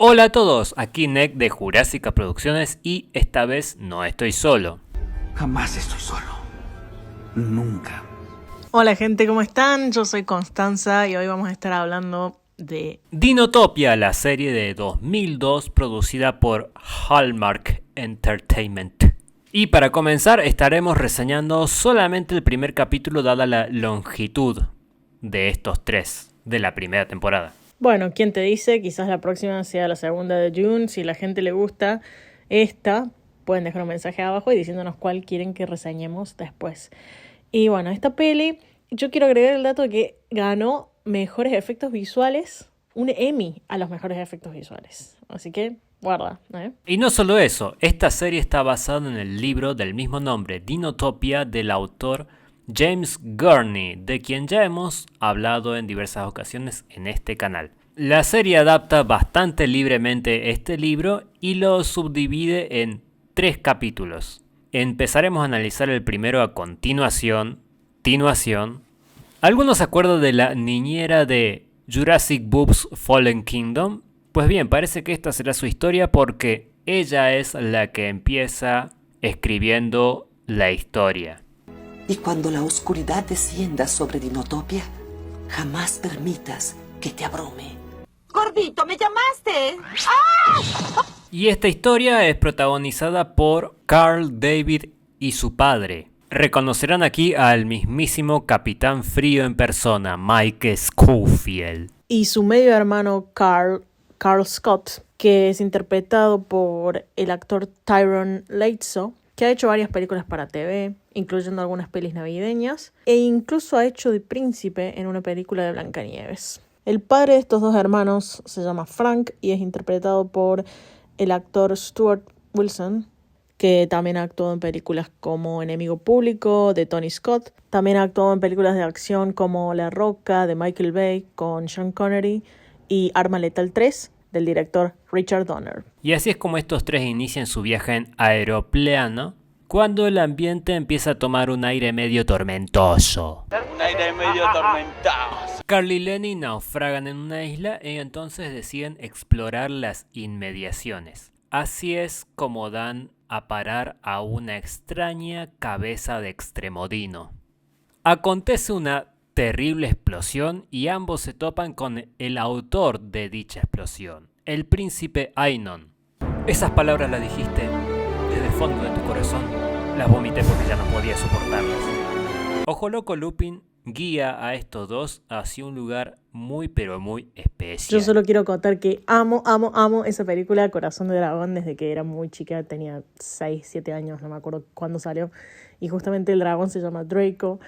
Hola a todos, aquí Nick de Jurásica Producciones y esta vez no estoy solo. Jamás estoy solo. Nunca. Hola gente, ¿cómo están? Yo soy Constanza y hoy vamos a estar hablando de Dinotopia, la serie de 2002 producida por Hallmark Entertainment. Y para comenzar estaremos reseñando solamente el primer capítulo dada la longitud de estos tres de la primera temporada. Bueno, ¿quién te dice? Quizás la próxima sea la segunda de June. Si la gente le gusta esta, pueden dejar un mensaje abajo y diciéndonos cuál quieren que reseñemos después. Y bueno, esta peli, yo quiero agregar el dato de que ganó mejores efectos visuales, un Emmy a los mejores efectos visuales. Así que, guarda, ¿eh? Y no solo eso, esta serie está basada en el libro del mismo nombre, Dinotopia, del autor James Gurney, de quien ya hemos hablado en diversas ocasiones en este canal. La serie adapta bastante libremente este libro y lo subdivide en 3 capítulos. Empezaremos a analizar el primero a continuación. ¿Algunos se acuerdan de la niñera de Jurassic Boobs Fallen Kingdom? Pues bien, parece que esta será su historia porque ella es la que empieza escribiendo la historia. Y cuando la oscuridad descienda sobre Dinotopia, jamás permitas que te abrume. Gordito, ¿me llamaste? Y esta historia es protagonizada por Carl David y su padre. Reconocerán aquí al mismísimo Capitán Frío en persona, Mike Scofield. Y su medio hermano Carl Scott, que es interpretado por el actor Tyrone Lazo, que ha hecho varias películas para TV, incluyendo algunas pelis navideñas, e incluso ha hecho de príncipe en una película de Blancanieves. El padre de estos dos hermanos se llama Frank y es interpretado por el actor Stuart Wilson, que también ha actuado en películas como Enemigo Público, de Tony Scott. También ha actuado en películas de acción como La Roca, de Michael Bay, con Sean Connery, y Arma Letal 3, del director Richard Donner. Y así es como estos tres inician su viaje en aeroplano, cuando el ambiente empieza a tomar un aire medio tormentoso. Carl y Lenny naufragan en una isla y entonces deciden explorar las inmediaciones. Así es como dan a parar a una extraña cabeza de extremodino. Acontece una terrible explosión y ambos se topan con el autor de dicha explosión, el príncipe Ainon. Esas palabras las dijiste desde el fondo de tu corazón. Las vomité porque ya no podía soportarlas. Ojo Loco Lupin guía a estos dos hacia un lugar muy pero muy especial. Yo solo quiero contar que amo esa película Corazón de Dragón desde que era muy chica, tenía 6, 7 años, no me acuerdo cuándo salió, y justamente el dragón se llama Draco,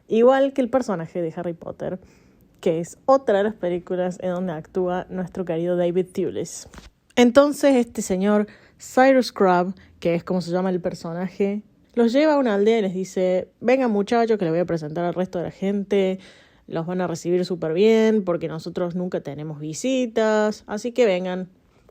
igual que el personaje de Harry Potter, que es otra de las películas en donde actúa nuestro querido David Thewlis. Entonces este señor Cyrus Crabbe, que es como se llama el personaje, los lleva a una aldea y les dice: vengan muchachos que les voy a presentar al resto de la gente, los van a recibir súper bien porque nosotros nunca tenemos visitas, así que vengan.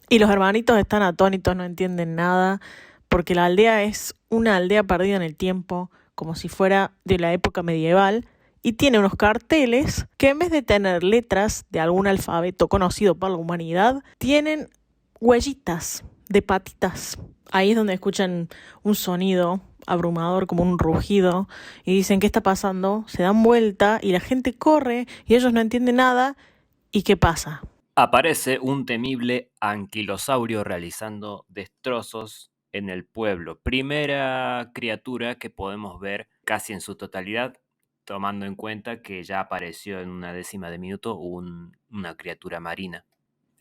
Y los hermanitos están atónitos, no entienden nada, porque la aldea es una aldea perdida en el tiempo, como si fuera de la época medieval, y tiene unos carteles que en vez de tener letras de algún alfabeto conocido por la humanidad, tienen huellitas de patitas. Ahí es donde escuchan un sonido abrumador, como un rugido, y dicen: ¿qué está pasando? Se dan vuelta y la gente corre y ellos no entienden nada. ¿Y qué pasa? Aparece un temible anquilosaurio realizando destrozos en el pueblo. Primera criatura que podemos ver casi en su totalidad, tomando en cuenta que ya apareció en una décima de minuto una criatura marina.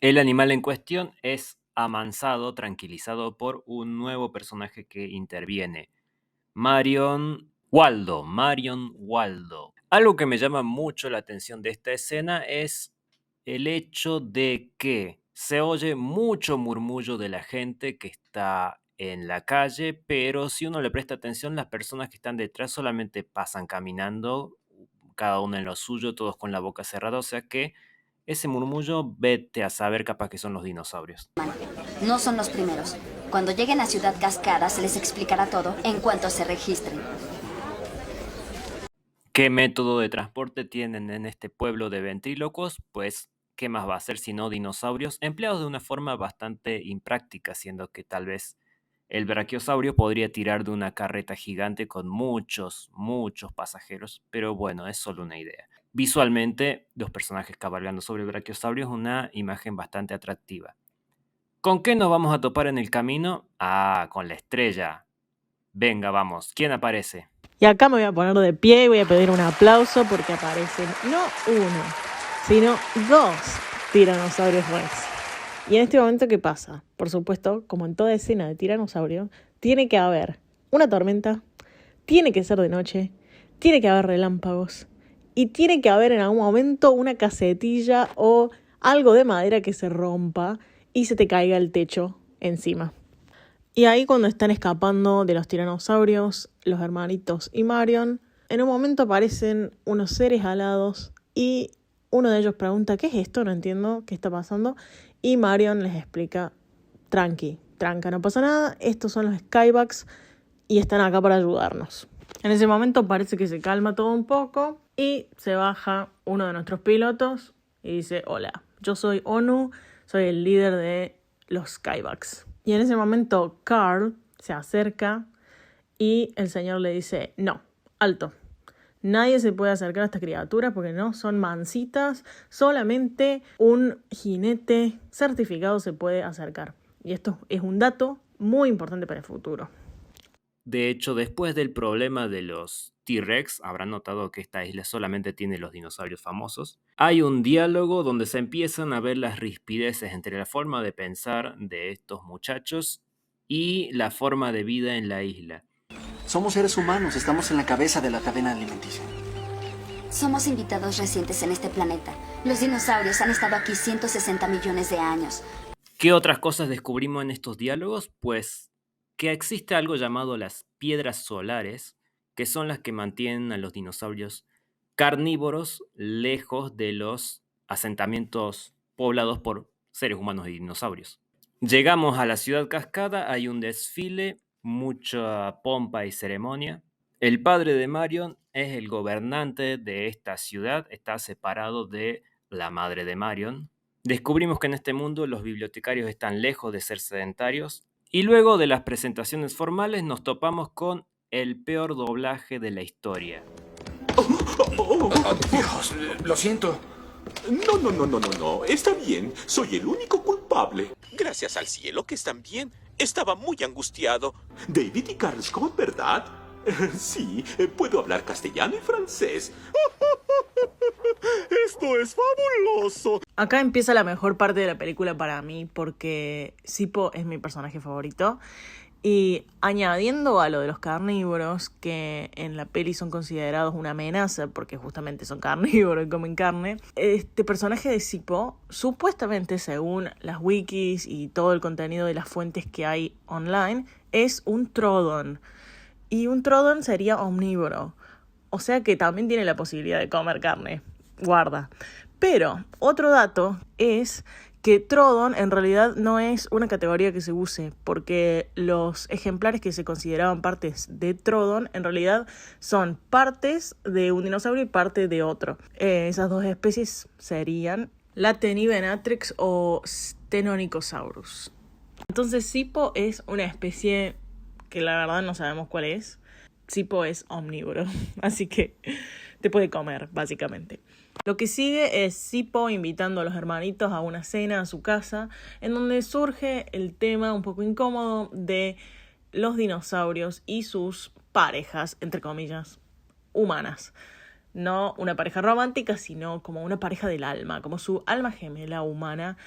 El animal en cuestión es amansado, tranquilizado por un nuevo personaje que interviene, Marion Waldo. Algo que me llama mucho la atención de esta escena es el hecho de que se oye mucho murmullo de la gente que está en la calle, pero si uno le presta atención, las personas que están detrás solamente pasan caminando, cada uno en lo suyo, todos con la boca cerrada, o sea que ese murmullo, vete a saber, capaz que son los dinosaurios. No son los primeros. Cuando lleguen a Ciudad Cascada se les explicará todo en cuanto se registren. ¿Qué método de transporte tienen en este pueblo de ventrílocos? Pues ¿qué más va a ser sino dinosaurios empleados de una forma bastante impráctica, siendo que tal vez el brachiosaurio podría tirar de una carreta gigante con muchos pasajeros, pero bueno, es solo una idea. Visualmente, los personajes cabalgando sobre el brachiosaurio es una imagen bastante atractiva. ¿Con qué nos vamos a topar en el camino? Ah, con la estrella. Venga, vamos. ¿Quién aparece? Y acá me voy a poner de pie y voy a pedir un aplauso porque aparecen no uno, sino 2 tiranosaurios rex. Y en este momento, ¿qué pasa? Por supuesto, como en toda escena de tiranosaurio, tiene que haber una tormenta, tiene que ser de noche, tiene que haber relámpagos y tiene que haber en algún momento una casetilla o algo de madera que se rompa y se te caiga el techo encima. Y ahí cuando están escapando de los tiranosaurios, los hermanitos y Marion, en un momento aparecen unos seres alados y uno de ellos pregunta, ¿qué es esto? No entiendo qué está pasando. Y Marion les explica, tranca, no pasa nada, estos son los Skybugs y están acá para ayudarnos. En ese momento parece que se calma todo un poco y se baja uno de nuestros pilotos y dice, hola, yo soy Onu, soy el líder de los Skybugs. Y en ese momento Carl se acerca y el señor le dice, no, alto. Nadie se puede acercar a estas criaturas porque no son mansitas. Solamente un jinete certificado se puede acercar. Y esto es un dato muy importante para el futuro. De hecho, después del problema de los T-Rex, habrán notado que esta isla solamente tiene los dinosaurios famosos. Hay un diálogo donde se empiezan a ver las rispideces entre la forma de pensar de estos muchachos y la forma de vida en la isla. Somos seres humanos, estamos en la cabeza de la cadena alimenticia. Somos invitados recientes en este planeta. Los dinosaurios han estado aquí 160 millones de años. ¿Qué otras cosas descubrimos en estos diálogos? Pues que existe algo llamado las piedras solares, que son las que mantienen a los dinosaurios carnívoros lejos de los asentamientos poblados por seres humanos y dinosaurios. Llegamos a la ciudad cascada, hay un desfile, mucha pompa y ceremonia. El padre de Marion es el gobernante de esta ciudad, está separado de la madre de Marion. Descubrimos que en este mundo los bibliotecarios están lejos de ser sedentarios. Y luego de las presentaciones formales nos topamos con el peor doblaje de la historia. Dios, lo siento. No. Está bien. Soy el único culpable. Gracias al cielo que están bien. Estaba muy angustiado. David y Carl Scott, ¿verdad? Sí, puedo hablar castellano y francés. Esto es fabuloso. Acá empieza la mejor parte de la película para mí porque Zipo es mi personaje favorito. Y añadiendo a lo de los carnívoros, que en la peli son considerados una amenaza porque justamente son carnívoros y comen carne, este personaje de Zipo, supuestamente según las wikis y todo el contenido de las fuentes que hay online, es un Troodon. Y un Troodon sería omnívoro, o sea que también tiene la posibilidad de comer carne. Guarda. Pero otro dato es que Troodon en realidad no es una categoría que se use, porque los ejemplares que se consideraban partes de Troodon en realidad son partes de un dinosaurio y parte de otro. Esas dos especies serían Latenivenatrix o Stenonychosaurus. Entonces Zipo es una especie que la verdad no sabemos cuál es. Zipo es omnívoro, así que te puede comer, básicamente. Lo que sigue es Zipo invitando a los hermanitos a una cena a su casa, en donde surge el tema un poco incómodo de los dinosaurios y sus parejas, entre comillas, humanas. No una pareja romántica, sino como una pareja del alma, como su alma gemela humana,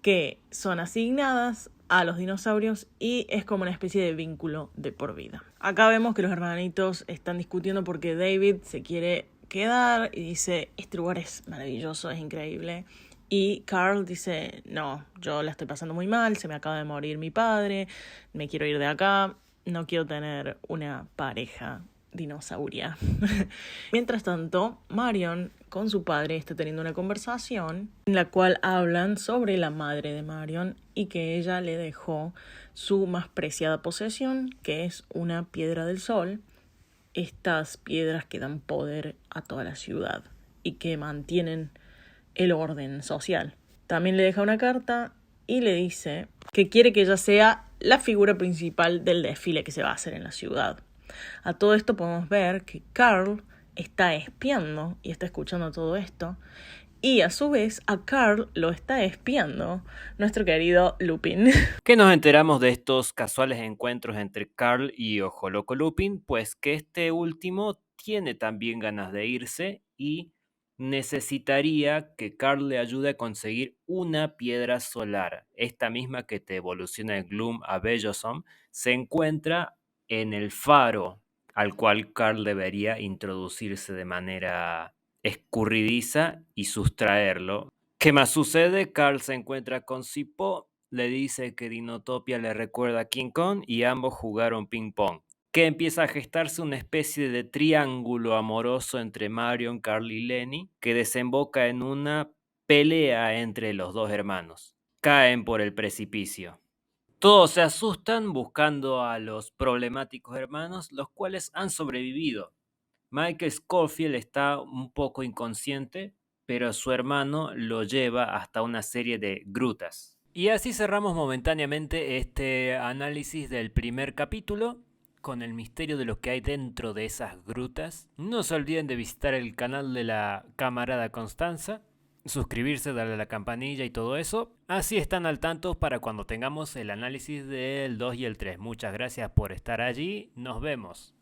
que son asignadas a los dinosaurios y es como una especie de vínculo de por vida. Acá vemos que los hermanitos están discutiendo porque David se quiere quedar y dice, este lugar es maravilloso, es increíble. Y Carl dice, no, yo la estoy pasando muy mal, se me acaba de morir mi padre, me quiero ir de acá, no quiero tener una pareja dinosauria. Mientras tanto, Marion con su padre está teniendo una conversación en la cual hablan sobre la madre de Marion y que ella le dejó su más preciada posesión, que es una piedra del sol. Estas piedras que dan poder a toda la ciudad y que mantienen el orden social. También le deja una carta y le dice que quiere que ella sea la figura principal del desfile que se va a hacer en la ciudad. A todo esto podemos ver que Carl está espiando y está escuchando todo esto. Y a su vez a Carl lo está espiando nuestro querido Lupin. ¿Qué nos enteramos de estos casuales encuentros entre Carl y Ojo Loco Lupin? Pues que este último tiene también ganas de irse y necesitaría que Carl le ayude a conseguir una piedra solar. Esta misma que te evoluciona el Gloom a Bellosome se encuentra en el faro al cual Carl debería introducirse de manera escurridiza y sustraerlo. ¿Qué más sucede? Carl se encuentra con Cipo, le dice que Dinotopia le recuerda a King Kong y ambos jugaron ping pong. Que empieza a gestarse una especie de triángulo amoroso entre Marion, Carl y Lenny, que desemboca en una pelea entre los dos hermanos. Caen por el precipicio. Todos se asustan buscando a los problemáticos hermanos, los cuales han sobrevivido. Michael Scofield está un poco inconsciente, pero su hermano lo lleva hasta una serie de grutas. Y así cerramos momentáneamente este análisis del primer capítulo con el misterio de lo que hay dentro de esas grutas. No se olviden de visitar el canal de la camarada Constanza, suscribirse, darle a la campanilla y todo eso. Así están al tanto para cuando tengamos el análisis del 2 y el 3. Muchas gracias por estar allí. Nos vemos.